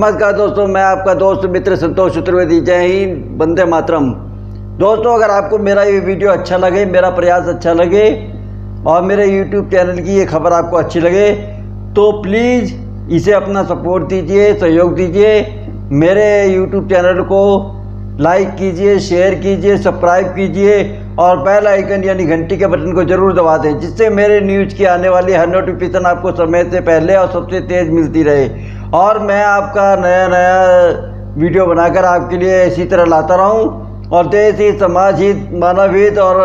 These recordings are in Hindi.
नमस्कार दोस्तों, मैं आपका दोस्त मित्र संतोष चतुर्वेदी। जय हिंद, वंदे मातरम। दोस्तों, अगर आपको मेरा ये वीडियो अच्छा लगे, मेरा प्रयास अच्छा लगे और मेरे YouTube चैनल की ये खबर आपको अच्छी लगे तो प्लीज़ इसे अपना सपोर्ट दीजिए, सहयोग दीजिए। मेरे YouTube चैनल को लाइक कीजिए, शेयर कीजिए, सब्सक्राइब कीजिए और बेल आइकन यानी घंटी के बटन को ज़रूर दबा दें, जिससे मेरे न्यूज़ की आने वाली हर नोटिफिकेशन आपको समय से पहले और सबसे तेज़ मिलती रहे और मैं आपका नया वीडियो बनाकर आपके लिए इसी तरह लाता रहूं और देश हित, समाज हित, मानव हित और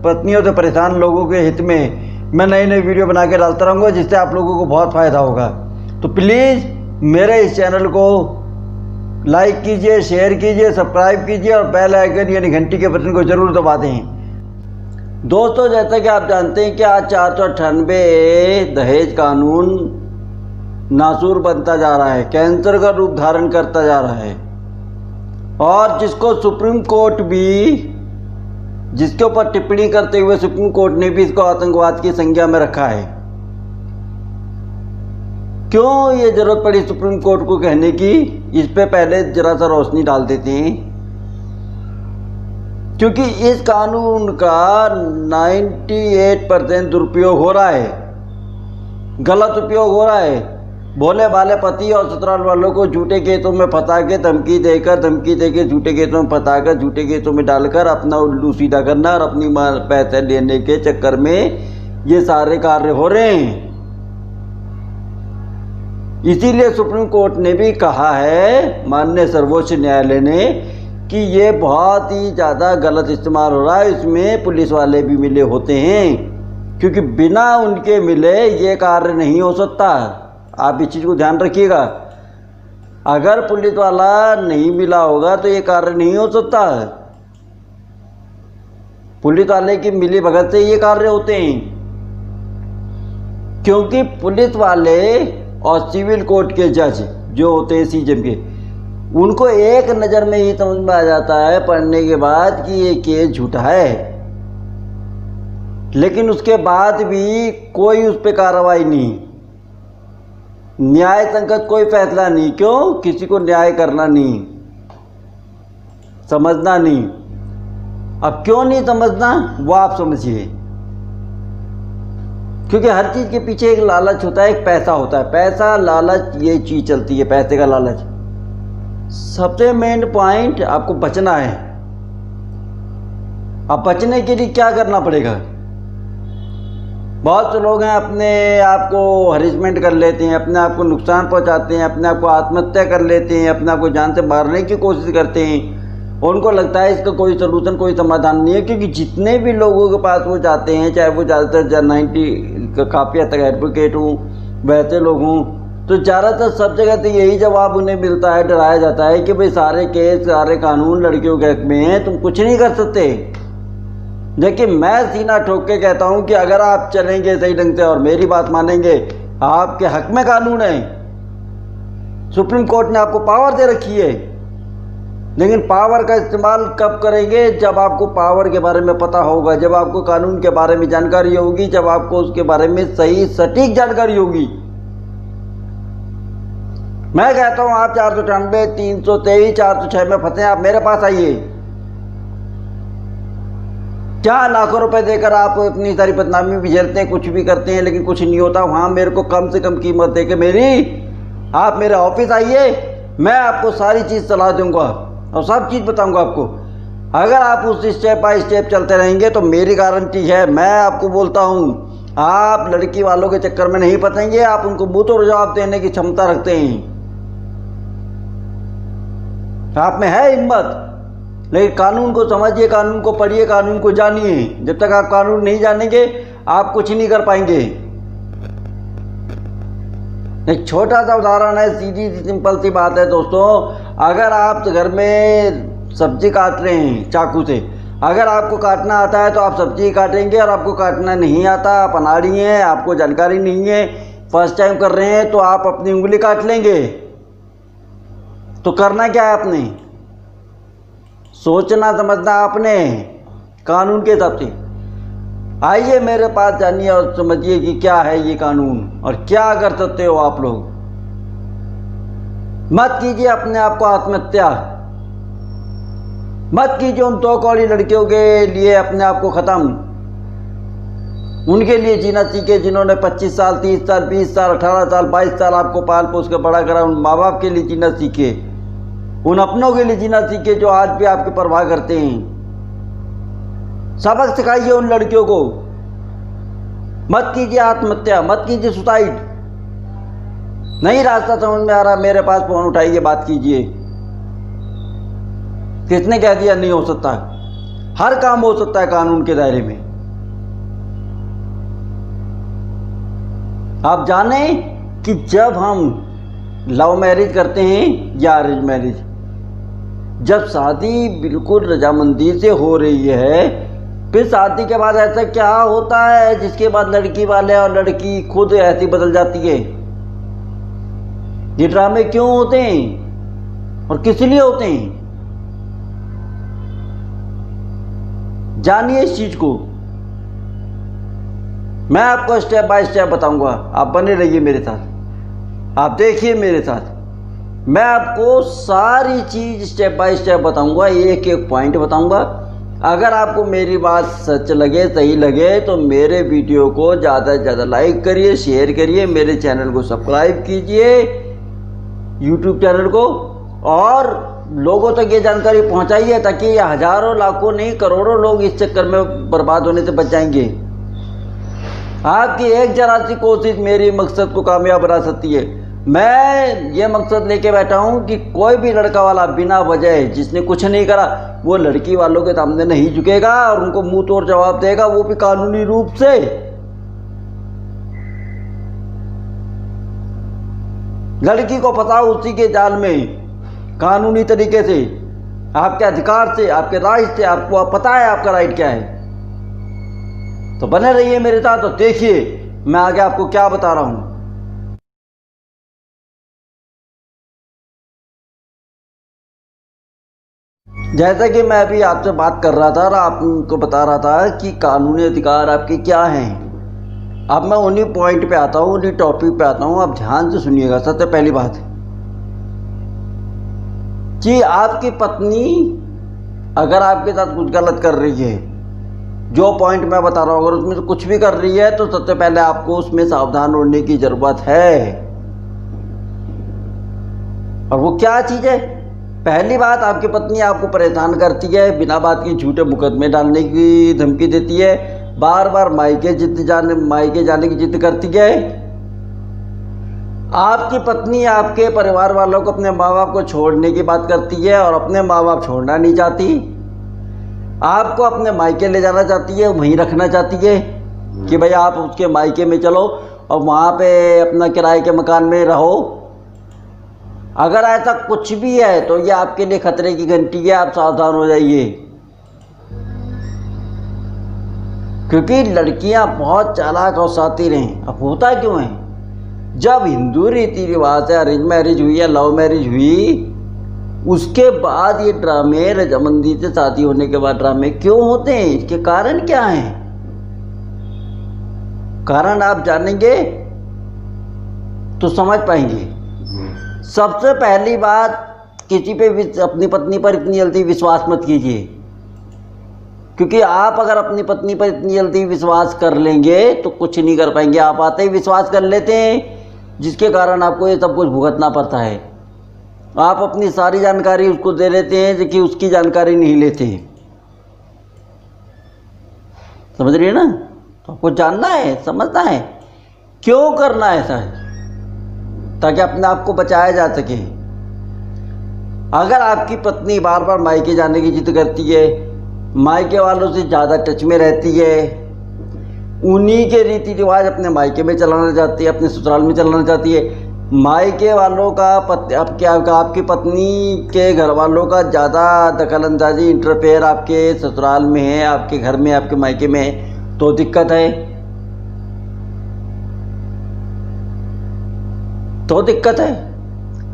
पत्नियों से परेशान लोगों के हित में मैं नई वीडियो बना के डालता रहूँगा, जिससे आप लोगों को बहुत फ़ायदा होगा। तो प्लीज़ मेरे इस चैनल को लाइक कीजिए, शेयर कीजिए, सब्सक्राइब कीजिए और बेल आइकन यानी घंटी के बटन को ज़रूर दबा दें। दोस्तों, जैसा कि आप जानते हैं कि आज 498 दहेज कानून नासूर बनता जा रहा है, कैंसर का रूप धारण करता जा रहा है और जिसको सुप्रीम कोर्ट भी, जिसके ऊपर टिप्पणी करते हुए सुप्रीम कोर्ट ने भी इसको आतंकवाद की संज्ञा में रखा है। क्यों ये जरूरत पड़ी सुप्रीम कोर्ट को कहने की, इस पे पहले जरा सा रोशनी डाल देते हैं। क्योंकि इस कानून का 98% दुरुपयोग हो रहा है, गलत उपयोग हो रहा है। भोले भाले पति और ससुराल वालों को झूठे खेतों में फंसा के धमकी देकर झूठे खेतों में फंसाकर झूठे खेतों में डालकर अपना उल्लू सीधा करना और अपनी पैसे लेने के चक्कर में ये सारे कार्य हो रहे हैं। इसीलिए सुप्रीम कोर्ट ने भी कहा है, माननीय सर्वोच्च न्यायालय ने, कि ये बहुत ही ज़्यादा गलत इस्तेमाल हो रहा है। इसमें पुलिस वाले भी मिले होते हैं, क्योंकि बिना उनके मिले ये कार्य नहीं हो सकता। आप इस चीज़ को ध्यान रखिएगा। अगर पुलिस वाला नहीं मिला होगा तो ये कार्य नहीं हो सकता। पुलिस वाले की मिली भगत से ये कार्य होते हैं, क्योंकि पुलिस वाले और सिविल कोर्ट के जज जो होते हैं सीजन के, उनको एक नज़र में ये समझ में आ जाता है पढ़ने के बाद कि ये केस झूठा है, लेकिन उसके बाद भी कोई उस पर कार्रवाई नहीं, न्याय संगत कोई फैसला नहीं। क्यों? किसी को न्याय करना नहीं, समझना नहीं। अब क्यों नहीं समझना वो आप समझिए, क्योंकि हर चीज़ के पीछे एक लालच होता है, एक पैसा होता है। पैसा, लालच, ये चीज़ चलती है, पैसे का लालच। सबसे मेन पॉइंट, आपको बचना है। अब बचने के लिए क्या करना पड़ेगा? बहुत से लोग हैं अपने आप को हरेसमेंट कर लेते हैं, अपने आप को नुकसान पहुंचाते हैं, अपने आप को आत्महत्या कर लेते हैं, अपने आप को जान से मारने की कोशिश करते हैं। उनको लगता है इसका कोई सलूशन, कोई समाधान नहीं है, क्योंकि जितने भी लोगों के पास वो जाते हैं, चाहे वो ज़्यादातर 90 काफ़ी हद तक एडवोकेट हूँ, वैसे लोग हूँ, तो ज़्यादातर सब जगह तो यही जवाब उन्हें मिलता है, डराया जाता है कि भाई सारे केस, सारे कानून लड़कियों के हक में हैं, तुम कुछ नहीं कर सकते। लेकिन मैं सीना ठोक के कहता हूँ कि अगर आप चलेंगे सही ढंग से और मेरी बात मानेंगे, आपके हक में कानून है। सुप्रीम कोर्ट ने आपको पावर दे रखी है, लेकिन पावर का इस्तेमाल कब करेंगे? जब आपको पावर के बारे में पता होगा, जब आपको कानून के बारे में जानकारी होगी, जब आपको उसके बारे में सही सटीक जानकारी होगी। मैं कहता हूं आप 498, 323, 406 में फंसे, आप मेरे पास आइए। क्या लाखों रुपए देकर आप इतनी सारी बदनामी भी झेलते हैं, कुछ भी करते हैं, लेकिन कुछ नहीं होता। वहां मेरे को कम से कम कीमत देके आप मेरे ऑफिस आइए, मैं आपको सारी चीज़ सलाह दूंगा और सब चीज़ बताऊंगा आपको। अगर आप उस स्टेप बाय स्टेप चलते रहेंगे तो मेरी गारंटी है, मैं आपको बोलता हूं, आप लड़की वालों के चक्कर में नहीं फंसेंगे। आप उनको मुंह तोड़ जवाब देने की क्षमता रखते हैं, आप में है हिम्मत। लेकिन कानून को समझिए, कानून को पढ़िए, कानून को जानिए। जब तक आप कानून नहीं जानेंगे आप कुछ नहीं कर पाएंगे। एक छोटा सा उदाहरण है, सीधी सी सिंपल सी बात है दोस्तों। अगर आप घर में सब्जी काट रहे हैं चाकू से, अगर आपको काटना आता है तो आप सब्जी काटेंगे, और आपको काटना नहीं आता, आप अनाड़ी हैं, आपको जानकारी नहीं है, फर्स्ट टाइम कर रहे हैं, तो आप अपनी उंगली काट लेंगे। तो करना क्या है आपने? सोचना समझना आपने कानून के हिसाब से। आइए मेरे पास, जानिए और समझिए कि क्या है ये कानून और क्या कर सकते हो आप लोग। मत कीजिए अपने आप को आत्महत्या, मत कीजिए उन 2 कौड़ी लड़कियों के लिए अपने आप को ख़त्म। उनके लिए जीना सीखे जिन्होंने 25 साल, 30 साल, 20 साल, 18 साल, 22 साल आपको पाल पोस के बड़ा करा। उन माँ बाप के लिए जीना सीखे, उन अपनों के लिए जीना सीखे जो आज भी आपकी परवाह करते हैं। सबक सिखाइए उन लड़कियों को। मत कीजिए आत्महत्या, मत कीजिए सुसाइड। नहीं रास्ता समझ में आ रहा, मेरे पास फोन उठाइए, बात कीजिए। किसने कह दिया नहीं हो सकता? हर काम हो सकता है कानून के दायरे में। आप जाने कि जब हम लव मैरिज करते हैं या अरेंज मैरिज, जब शादी बिल्कुल रजामंदी से हो रही है, फिर शादी के बाद ऐसा क्या होता है जिसके बाद लड़की वाले और लड़की खुद ऐसी बदल जाती है? ये ड्रामे क्यों होते हैं और किस लिए होते हैं? जानिए इस चीज को। मैं आपको स्टेप बाय स्टेप बताऊंगा, आप बने रहिए मेरे साथ, आप देखिए मेरे साथ। मैं आपको सारी चीज स्टेप बाय स्टेप बताऊंगा, एक एक पॉइंट बताऊंगा। अगर आपको मेरी बात सच लगे, सही लगे, तो मेरे वीडियो को ज़्यादा से ज़्यादा लाइक करिए, शेयर करिए, मेरे चैनल को सब्सक्राइब कीजिए, यूट्यूब चैनल को, और लोगों तक ये जानकारी पहुंचाइए ताकि ये हजारों, लाखों नहीं करोड़ों लोग इस चक्कर में बर्बाद होने से बच जाएंगे। आपकी एक जरा सी कोशिश मेरी मकसद को कामयाब बना सकती है। मैं ये मकसद लेके बैठा हूँ कि कोई भी लड़का वाला बिना वजह, जिसने कुछ नहीं करा, वो लड़की वालों के सामने नहीं झुकेगा और उनको मुंह तोड़ जवाब देगा, वो भी कानूनी रूप से। लड़की को फंसाओ उसी के जाल में, कानूनी तरीके से, आपके अधिकार से, आपके राइट से। आपको पता है आपका राइट क्या है, तो बने रहिए मेरे साथ। तो देखिए मैं आगे आपको क्या बता रहा हूं। जैसा कि मैं अभी आपसे बात कर रहा था और आपको बता रहा था कि कानूनी अधिकार आपके क्या हैं। अब मैं उन्हीं पॉइंट पे आता हूँ, उन्हीं टॉपिक पे आता हूँ। आप ध्यान से सुनिएगा। सबसे पहली बात कि आपकी पत्नी अगर आपके साथ कुछ गलत कर रही है, जो पॉइंट मैं बता रहा हूँ, अगर उसमें से कुछ भी कर रही है, तो सबसे पहले आपको उसमें सावधान होने की जरूरत है। और वो क्या चीज़ है? पहली बात, आपकी पत्नी आपको परेशान करती है, बिना बात के झूठे मुकदमे डालने की धमकी देती है, बार बार मायके जाने की जिद करती है। आपकी पत्नी आपके परिवार वालों को, अपने माँ बाप को छोड़ने की बात करती है और अपने माँ बाप छोड़ना नहीं चाहती। आपको अपने मायके ले जाना चाहती है, वहीं रखना चाहती है कि भाई आप उसके मायके में चलो और वहाँ पे अपना किराए के मकान में रहो। अगर ऐसा कुछ भी है तो ये आपके लिए खतरे की घंटी है, आप सावधान हो जाइए। क्योंकि लड़कियां बहुत चालाक और शातिर हैं। अब होता क्यों है, जब हिंदू रीति रिवाज से अरेंज मैरिज हुई या लव मैरिज हुई, उसके बाद ये ड्रामे, रजामंदी से शादी होने के बाद ड्रामे क्यों होते हैं? इसके कारण क्या हैं? कारण आप जानेंगे तो समझ पाएंगे। सबसे पहली बात, किसी पे अपनी पत्नी पर इतनी जल्दी विश्वास मत कीजिए, क्योंकि आप अगर अपनी पत्नी पर इतनी जल्दी विश्वास कर लेंगे तो कुछ नहीं कर पाएंगे। आप आते ही विश्वास कर लेते हैं, जिसके कारण आपको ये सब कुछ भुगतना पड़ता है। आप अपनी सारी जानकारी उसको दे देते हैं, जबकि उसकी जानकारी नहीं लेते। समझ रही है ना? तो आपको जानना है, समझना है, क्यों करना है ऐसा है, ताकि अपने आप को बचाया जा सके। अगर आपकी पत्नी बार बार मायके जाने की जिद करती है, मायके वालों से ज़्यादा टच में रहती है, उन्हीं के रीति रिवाज अपने मायके में चलाना चाहती है, अपने ससुराल में चलाना चाहती है, मायके वालों का आपकी पत्नी के घर वालों का ज़्यादा दखलंदाजी, इंटरफेयर आपके ससुराल में है, आपके घर में, आपके मायके में है, तो दिक्कत है। तो दिक्कत है।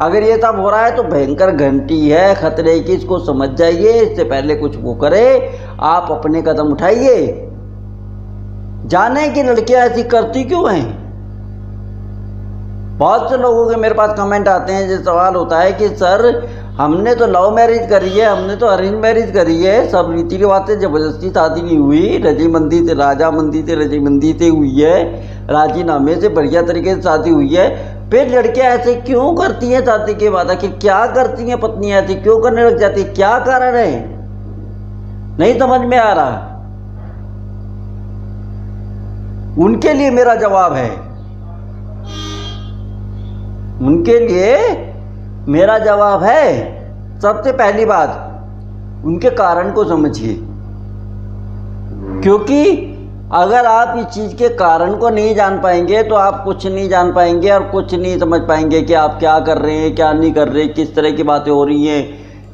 अगर ये सब हो रहा है तो भयंकर घंटी है खतरे की, इसको समझ जाइए। इससे पहले कुछ वो करे, आप अपने कदम उठाइए। जाने कि लड़कियां ऐसी करती क्यों हैं। बहुत से लोगों के मेरे पास कमेंट आते हैं, जो सवाल होता है कि सर हमने तो लव मैरिज करी है, हमने तो अरेंज मैरिज करी है, सब रीति रिवाज से, ज़बरदस्ती शादी नहीं हुई, रजीमंदी से, राजामंदी से, रजीमंदी से हुई है, राजीनामे से बढ़िया तरीके से शादी हुई है, फिर लड़कियां ऐसे क्यों करती हैं शादी के बाद? आखिर क्या करती हैं पत्नियां ऐसी क्यों करने लग जाती, क्या कारण है? नहीं समझ में आ रहा। उनके लिए मेरा जवाब है, उनके लिए मेरा जवाब है, सबसे पहली बात उनके कारण को समझिए। क्योंकि अगर आप इस चीज़ के कारण को नहीं जान पाएंगे तो आप कुछ नहीं जान पाएंगे और कुछ नहीं समझ पाएंगे कि आप क्या कर रहे हैं, क्या नहीं कर रहे, किस तरह की बातें हो रही हैं,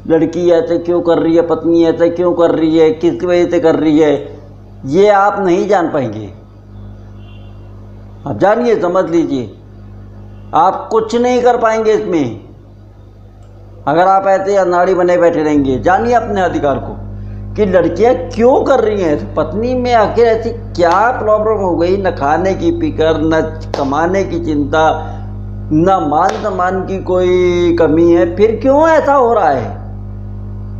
लड़की ऐसे क्यों कर रही है, पत्नी ऐसे क्यों कर रही है, किस वजह से कर रही है, ये आप नहीं जान पाएंगे। आप जानिए, समझ लीजिए, आप कुछ नहीं कर पाएंगे इसमें अगर आप ऐसे अनाड़ी बने बैठे रहेंगे। जानिए अपने अधिकार को कि लड़कियां क्यों कर रही हैं, पत्नी में आखिर ऐसी क्या प्रॉब्लम हो गई, न खाने की फिक्र, न कमाने की चिंता, न मान सम्मान की कोई कमी है, फिर क्यों ऐसा हो रहा है?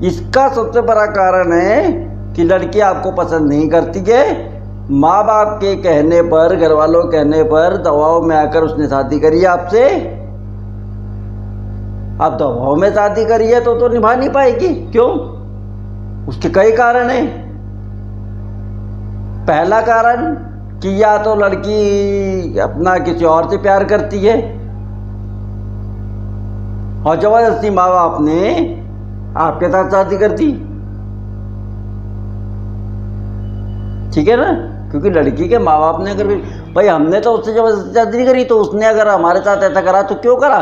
इसका सबसे बड़ा कारण है कि लड़की आपको पसंद नहीं करती है, माँ बाप के कहने पर, घर वालों के कहने पर दबाव में आकर उसने शादी करी है आपसे। आप दबाव में शादी करी है तो निभा नहीं पाएगी। क्यों? उसके कई कारण हैं। पहला कारण कि या तो लड़की अपना किसी और से प्यार करती है और जबरदस्ती माँ बाप ने आपके साथ शादी कर दी, ठीक है ना? क्योंकि लड़की के माँ बाप ने अगर भाई हमने तो उससे जबरदस्ती शादी नहीं करी, तो उसने अगर हमारे साथ ऐसा करा तो क्यों करा?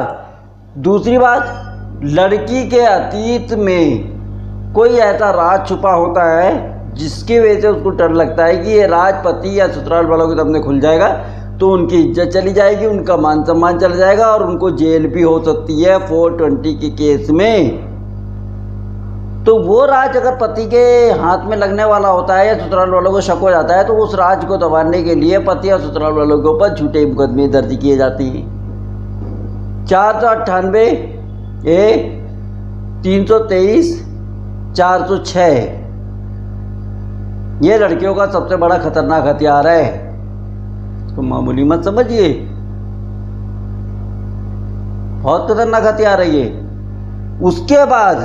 दूसरी बात, लड़की के अतीत में कोई ऐसा राज छुपा होता है जिसकी वजह से उसको डर लगता है कि ये राज पति या ससुराल वालों के सामने खुल जाएगा तो उनकी इज्जत चली जाएगी, उनका मान सम्मान चला जाएगा और उनको जेल भी हो सकती है 420 के केस में। तो वो राज अगर पति के हाथ में लगने वाला होता है या ससुराल वालों को शक हो जाता है तो उस राज को दबाने के लिए पति और ससुराल वालों के ऊपर झूठे मुकदमे दर्ज किए जाते हैं। 498 ए 323 406 ये लड़कियों का सबसे बड़ा खतरनाक हथियार है, तो मामूली मत समझिए, बहुत खतरनाक हथियार है ये। उसके बाद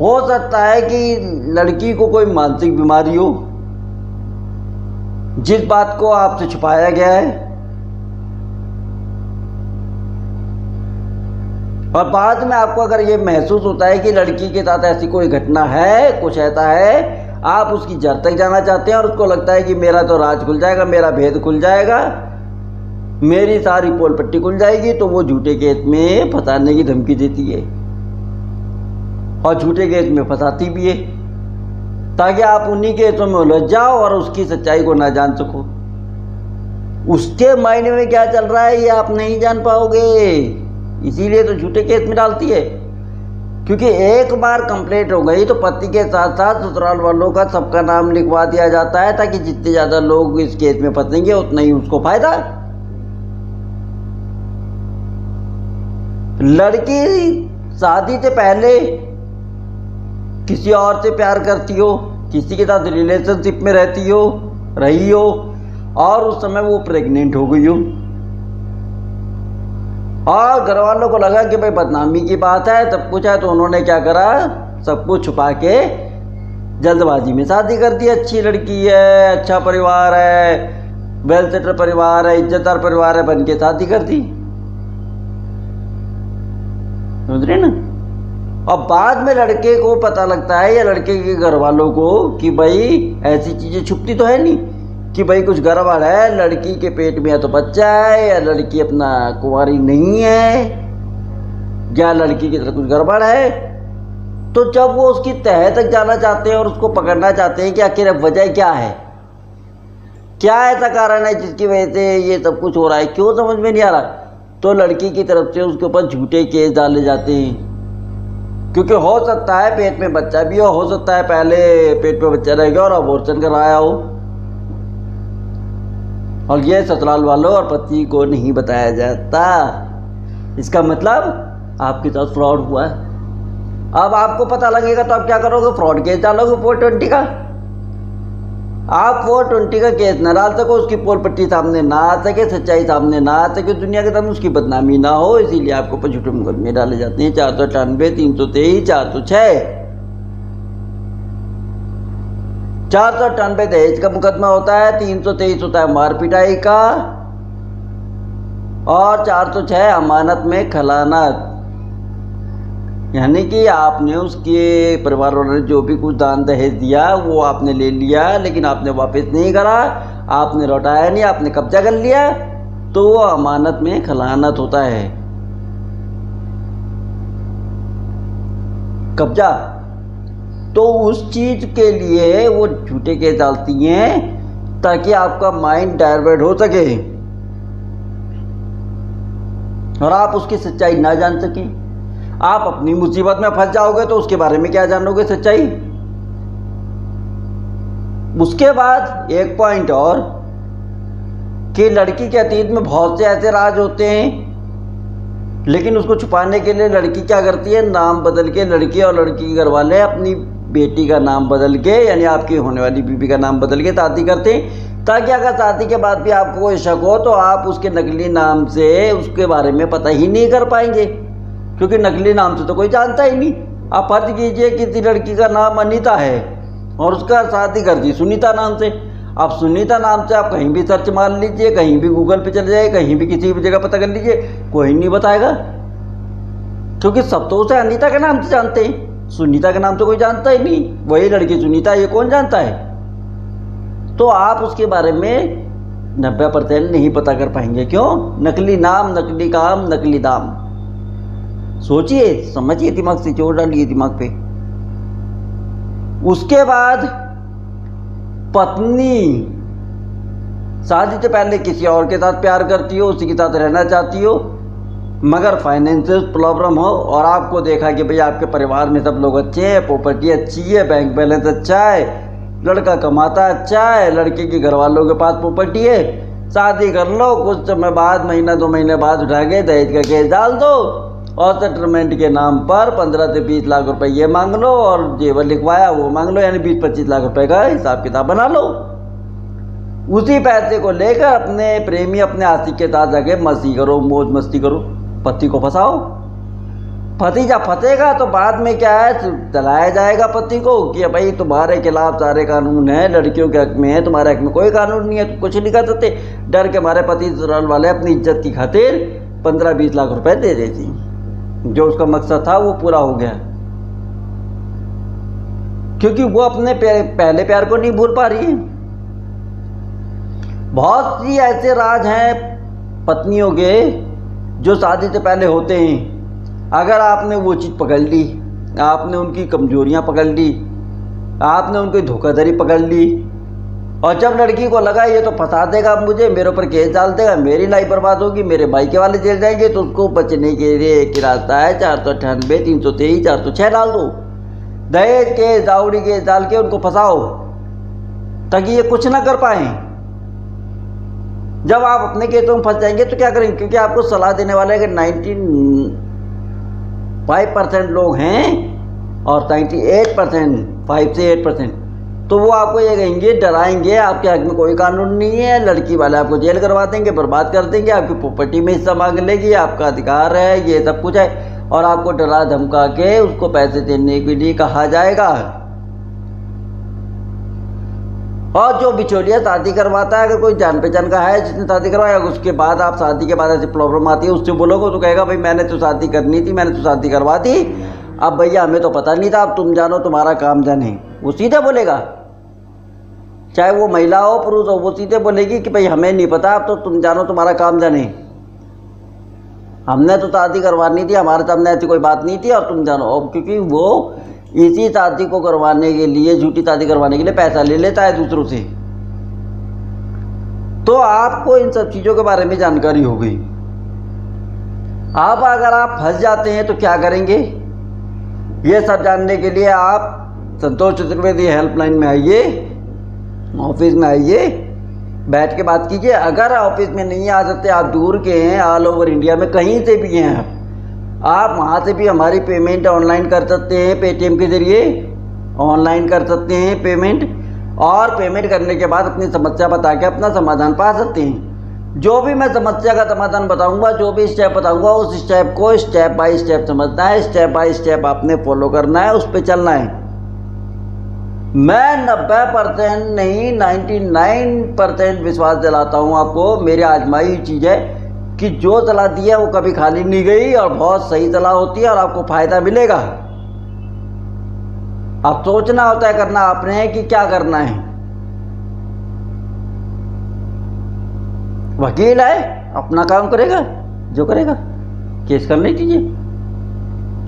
हो सकता है कि लड़की को कोई मानसिक बीमारी हो जिस बात को आपसे छुपाया गया है, और बाद में आपको अगर ये महसूस होता है कि लड़की के साथ ऐसी कोई घटना है, कुछ ऐसा है, आप उसकी जड़ तक जाना चाहते हैं और उसको लगता है कि मेरा तो राज खुल जाएगा, मेरा भेद खुल जाएगा, मेरी सारी पोल पट्टी खुल जाएगी, तो वो झूठे केस में फंसाने की धमकी देती है और झूठे केस में फंसाती भी है ताकि आप उन्हीं केसों में उलझ जाओ और उसकी सच्चाई को ना जान सको। उसके माइंड में क्या चल रहा है ये आप नहीं जान पाओगे, इसीलिए तो झूठे केस में डालती है। क्योंकि एक बार कंप्लेंट हो गई तो पति के साथ साथ ससुराल वालों का सबका नाम लिखवा दिया जाता है ताकि जितने ज़्यादा लोग इस केस में फंसेंगे उतना ही उसको फायदा। लड़की शादी से पहले किसी और से प्यार करती हो, किसी के साथ रिलेशनशिप में रही हो और उस समय वो प्रेग्नेंट हो गई हो और घर वालों को लगा कि भाई बदनामी की बात है, सब कुछ है, तो उन्होंने क्या करा, सब कुछ छुपा के जल्दबाजी में शादी कर दी। अच्छी लड़की है, अच्छा परिवार है, वेल सेटल परिवार है, इज्जतदार परिवार है, बन के शादी कर दी, समझ रहे ना? और बाद में लड़के को पता लगता है या लड़के के घर वालों को कि भाई ऐसी चीज़ें छुपती तो है नहीं कि भाई कुछ गड़बड़ है, लड़की के पेट में या तो बच्चा है या लड़की अपना कुंवारी नहीं है या लड़की की तरफ कुछ गड़बड़ है। तो जब वो उसकी तह तक जाना चाहते हैं और उसको पकड़ना चाहते हैं कि आखिर वजह क्या है, क्या ऐसा कारण है जिसकी वजह से ये सब कुछ हो रहा है, क्यों समझ में नहीं आ रहा, तो लड़की की तरफ से उसके ऊपर झूठे केस डाले जाते हैं। क्योंकि हो सकता है पेट में बच्चा भी हो सकता है पहले पेट में बच्चा रह गया और अबॉर्शन कराया हो, और ये ससुराल वालों और पति को नहीं बताया जाता। इसका मतलब आपके साथ फ्रॉड हुआ है। अब आपको पता लगेगा तो आप क्या करोगे? फ्रॉड केस डालोगे 420 का। आप 420 का केस न डाल सको, उसकी पोल पट्टी सामने ना आ सके, सच्चाई सामने ना आ सके, दुनिया के सामने उसकी बदनामी ना हो, इसीलिए आपको ऊपर झूठे मुकदमे डाले जाते हैं। 498, 323, 406। 498 दहेज का मुकदमा होता है, 323 होता है मार पिटाई का, और 406 अमानत में खयानत। यानी कि आपने उसके परिवार वालों ने जो भी कुछ दान दहेज दिया वो आपने ले लिया, लेकिन आपने वापस नहीं करा, आपने लौटाया नहीं, आपने कब्जा कर लिया, तो वो अमानत में खयानत होता है। कब्जा। तो उस चीज के लिए वो झूठे केस डालती हैं ताकि आपका माइंड डाइवर्ट हो सके और आप उसकी सच्चाई ना जान सकें। आप अपनी मुसीबत में फंस जाओगे तो उसके बारे में क्या जानोगे? सच्चाई। उसके बाद एक पॉइंट और कि लड़की के अतीत में बहुत से ऐसे राज होते हैं, लेकिन उसको छुपाने के लिए लड़की क्या करती है? नाम बदल के, लड़की और लड़की के घर वाले अपनी बेटी का नाम बदल के, यानी आपकी होने वाली बीबी का नाम बदल के शादी करते हैं, ताकि अगर शादी के बाद भी आपको कोई शक हो तो आप उसके नकली नाम से उसके बारे में पता ही नहीं कर पाएंगे, क्योंकि नकली नाम से तो कोई जानता ही नहीं। आप फर्ज कीजिए किसी लड़की का नाम अनीता है और उसका शादी कर दी सुनीता नाम से। आप सुनीता नाम से आप कहीं भी सर्च मार लीजिए, कहीं भी गूगल पे चले जाइए, कहीं भी किसी भी जगह पता कर लीजिए, कोई नहीं बताएगा, क्योंकि सब तो उसे अनीता के नाम से जानते हैं, सुनीता के नाम तो कोई जानता ही नहीं। वही लड़की सुनीता, ये कौन जानता है? तो आप उसके बारे में 90% नहीं पता कर पाएंगे। क्यों? नकली नाम, नकली काम, नकली दाम। सोचिए, समझिए, दिमाग से जोर डालिए दिमाग पे। उसके बाद पत्नी शादी से पहले किसी और के साथ प्यार करती हो, उसी के साथ रहना चाहती हो, मगर फाइनेंशियल प्रॉब्लम हो और आपको देखा कि भाई आपके परिवार में सब लोग अच्छे हैं, प्रॉपर्टी अच्छी है, बैंक बैलेंस अच्छा है, लड़का कमाता अच्छा है, लड़के के घर वालों के पास प्रॉपर्टी है, शादी कर लो। कुछ समय बाद, महीना 2 महीने बाद उठा के दहेज का केस डाल दो और सेटलमेंट के नाम पर 15 से 20 लाख रुपए ये मांग लो और जेवर लिखवाया वो मांग लो, यानी 20-25 लाख रुपए का हिसाब किताब बना लो। उसी पैसे को लेकर अपने प्रेमी, अपने आशिक के साथ जाके मस्ती करो, मौज मस्ती करो, पति को फंसाओ। पति जब फंसेगा तो बाद में क्या है, चलाया जाएगा पति को कि भाई तुम्हारे खिलाफ सारे कानून हैं, लड़कियों के हक में है, तुम्हारे हक में कोई कानून नहीं है, तुम कुछ नहीं कर सकते। डर के हमारे पति ससुराल वाले अपनी इज्जत की खातिर 15-20 लाख रुपए दे देती। जो उसका मकसद था वो पूरा हो गया, क्योंकि वो अपने पहले प्यार को नहीं भूल पा रही है। बहुत सी ऐसे राज हैं पत्नियों के जो शादी से पहले होते हैं। अगर आपने वो चीज़ पकड़ ली, आपने उनकी कमजोरियां पकड़ ली, आपने उनकी धोखाधड़ी पकड़ ली, और जब लड़की को लगा ये तो फंसा देगा मुझे, मेरे ऊपर केस डाल देगा, मेरी लाइफ बर्बाद होगी, मेरे मायके वाले जेल जाएंगे, तो उसको बचने के लिए एक ही रास्ता है, 498, 323, 406 डाल दो। दहेज केस, दावड़ी केस डाल के उनको फंसाओ ताकि ये कुछ ना कर पाए। जब आप अपने केसों में फंस जाएंगे तो क्या करेंगे? क्योंकि आपको सलाह देने वाले अगर 95% लोग हैं और 98%, 5 से 8%, तो वो आपको ये कहेंगे, डराएंगे, आपके हक में कोई कानून नहीं है, लड़की वाले आपको जेल करवा देंगे, बर्बाद कर देंगे, आपकी प्रॉपर्टी में हिस्सा मांग लेगी, आपका अधिकार है, ये सब कुछ है, और आपको डरा धमका के उसको पैसे देने के लिए कहा जाएगा। और जो बिचौलिया शादी करवाता है, अगर कोई जान पहचान का है जिसने शादी करवाया, उसके बाद आप शादी के बाद ऐसी प्रॉब्लम आती है, उससे बोलोगे तो कहेगा भाई मैंने तो शादी करनी थी, मैंने तो शादी करवा दी, अब भैया हमें तो पता नहीं था, अब तुम जानो तुम्हारा काम जाने। वो सीधे बोलेगा, चाहे वो महिला हो पुरुष हो, वो सीधे बोलेगी कि भाई हमें नहीं पता, अब तो तुम जानो तुम्हारा काम जाने, हमने तो शादी करवानी थी, हमारे सामने ऐसी कोई बात नहीं थी और तुम जानो। और क्योंकि वो इसी शादी को करवाने के लिए, झूठी शादी करवाने के लिए पैसा ले लेता है दूसरों से। तो आपको इन सब चीज़ों के बारे में जानकारी हो गई। अब अगर आप फंस जाते हैं तो क्या करेंगे, ये सब जानने के लिए आप संतोष चतुर्वेदी हेल्पलाइन में आइए, ऑफिस में आइए, बैठ के बात कीजिए। अगर ऑफिस में नहीं आ सकते, आप दूर के हैं, ऑल ओवर इंडिया में कहीं से भी हैं आप वहाँ से भी हमारी पेमेंट ऑनलाइन कर सकते हैं। पेटीएम के ज़रिए ऑनलाइन कर सकते हैं पेमेंट, और पेमेंट करने के बाद अपनी समस्या बता के अपना समाधान पा सकते हैं। जो भी मैं समस्या का समाधान बताऊंगा, जो भी स्टेप बताऊंगा, उस स्टेप को स्टेप बाय स्टेप समझना है, स्टेप बाय स्टेप आपने फॉलो करना है, उस पर चलना है। मैं 90% नहीं 99% विश्वास दिलाता हूँ आपको। मेरी आजमाई हुई चीज़ है कि जो सलाह दी है वो कभी खाली नहीं गई और बहुत सही सलाह होती है और आपको फ़ायदा मिलेगा। अब सोचना होता है, करना आपने है कि क्या करना है। वकील है, अपना काम करेगा, जो करेगा केस करने दीजिए,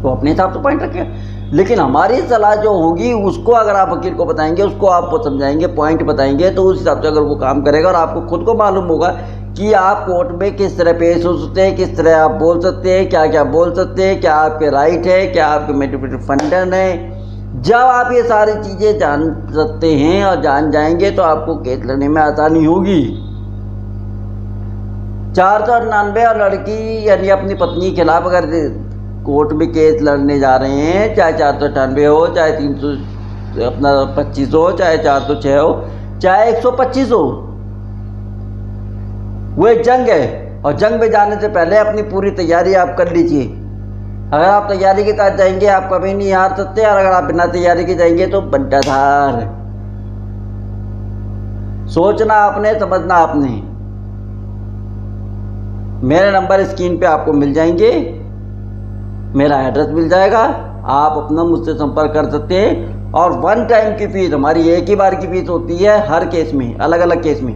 तो अपने हिसाब से पॉइंट रखिए। लेकिन हमारी सलाह जो होगी उसको अगर आप वकील को बताएंगे, उसको आप समझाएंगे, पॉइंट बताएंगे, तो उस हिसाब से अगर वो काम करेगा और आपको खुद को मालूम होगा कि आप कोर्ट में किस तरह पेश हो सकते हैं, किस तरह आप बोल सकते हैं, क्या क्या बोल सकते हैं, क्या आपके राइट है, क्या आपके मेडिटेटिव फंडन है। जब आप ये सारी चीज़ें जान सकते हैं और जान जाएंगे तो आपको केस लड़ने में आसानी होगी। 498 और लड़की यानी अपनी पत्नी के खिलाफ अगर कोर्ट में केस लड़ने जा रहे हैं, चाहे 498 हो, चाहे 325 हो, चाहे 406 हो, चाहे 125 हो, वो एक जंग है। और जंग में जाने से पहले अपनी पूरी तैयारी आप कर लीजिए। अगर आप तैयारी के साथ जाएंगे आप कभी नहीं हार सकते, और अगर आप बिना तैयारी के जाएंगे तो बंटाधार। सोचना आपने, समझना आपने। मेरे नंबर स्क्रीन पे आपको मिल जाएंगे, मेरा एड्रेस मिल जाएगा, आप अपना मुझसे संपर्क कर सकते हैं। और वन टाइम की फीस, हमारी एक ही बार की फीस होती है हर केस में, अलग अलग केस में।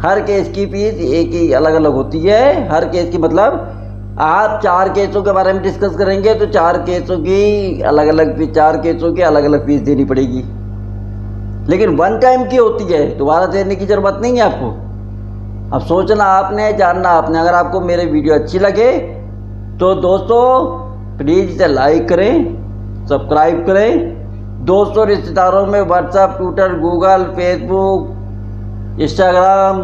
हर केस की फीस एक ही अलग अलग होती है। हर केस की मतलब आप 4 केसों के बारे में डिस्कस करेंगे तो 4 केसों की अलग अलग फीस, 4 केसों की अलग अलग फीस देनी पड़ेगी। लेकिन वन टाइम की होती है, दोबारा देने की जरूरत नहीं है आपको। अब सोचना आपने, जानना आपने। अगर आपको मेरे वीडियो अच्छी लगे तो दोस्तों प्लीज़ इसे लाइक करें, सब्सक्राइब करें, दोस्तों रिश्तेदारों में WhatsApp, Twitter, Google, Facebook, Instagram,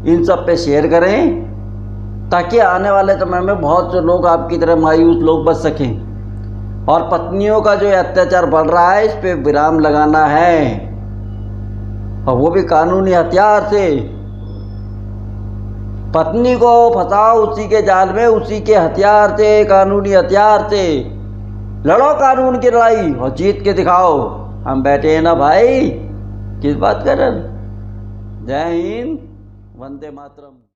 इन सब पे शेयर करें, ताकि आने वाले समय में बहुत से लोग आपकी तरह मायूस लोग बच सकें। और पत्नियों का जो अत्याचार बढ़ रहा है, इस पे विराम लगाना है, और वो भी कानूनी हथियार से। पत्नी को फंसाओ उसी के जाल में, उसी के हथियार से, कानूनी हथियार से। लड़ो कानून की लड़ाई और जीत के दिखाओ। हम बैठे हैं ना भाई, किस बात कर रहे हैं। जय हिंद, वंदे मातरम।